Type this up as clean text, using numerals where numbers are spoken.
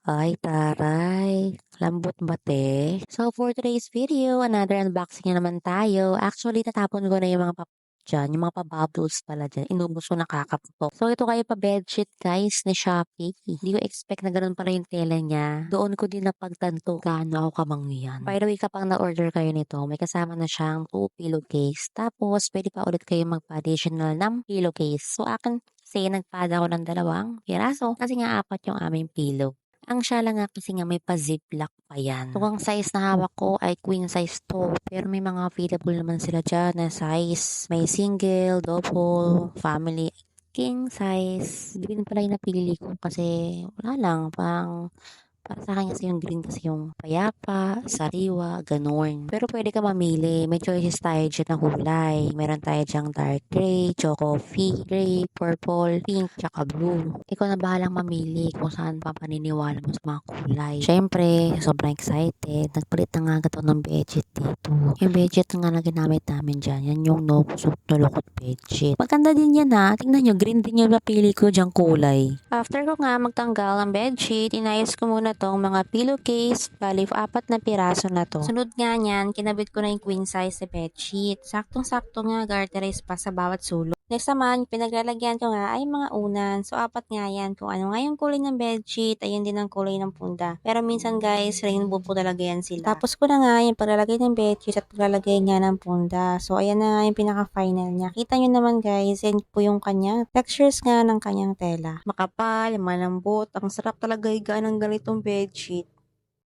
Ay, taray. Lambot ba, te? So, for today's video, another unboxing na naman tayo. Actually, natapon ko na yung mga dyan, yung mga pa-bubbles pala dyan. Inubos ko nakakaputok. So, ito kayo pa-bedsheet, guys, ni Shopee. Hindi ko expect na ganun pala yung tela niya. Doon ko din napagtanto gaano ako kamangyan. By the way, kapag na-order kayo nito, may kasama na siyang 2 pillowcase. Tapos, pwede pa ulit kayo magpa-additional ng pillowcase. So, akin kasi nagpada ako ng 2 piraso kasi nga 4 yung aming pillow. Ang siya lang nga kasi nga may pa-ziplock pa yan. So, ang size na hawak ko ay queen size to. Pero may mga available naman sila dyan na size. May single, double, family, king size. Hindi din pala yung napili ko kasi wala lang. Para sa akin kasi yung green kasi yung payapa, sariwa, ganun. Pero pwede ka mamili. May choices tayo dyan na kulay. Meron tayo dyang dark gray, coffee, gray, purple, pink, tsaka blue. Ikaw na bahalang mamili kung saan pa paniniwala mo sa mga kulay. Siyempre, sobrang excited. Nagpalit na nga agad ako ng bedsheet dito. Yung bedsheet na nga na ginamit namin dyan, yan yung nulukot bedsheet. Maganda din yan ha. Tingnan nyo, green din yung napili ko dyang kulay. After ko nga magtanggal ng bedsheet, inayos ko muna tong mga pillowcase, bali 4 na piraso na to. Sunod nga niyan, kinabit ko na yung queen size na bedsheet. Saktong-sakto nga garterized pa sa bawat sulok. Next naman, pinaglalagyan ko nga ay mga unan. So, 4 nga yan. Kung ano nga yung kulay ng bedsheet, ayun din ang kulay ng punda. Pero minsan guys, rainbow po talaga yan sila. Tapos ko na nga yung paglalagay ng bedsheet at paglalagay nga ng punda. So, ayan na nga yung pinaka-final niya. Kita nyo naman guys, yan po yung kanyang textures nga ng kanyang tela. Makapal, malambot. Ang sarap talaga higaan ng ganitong bedsheet.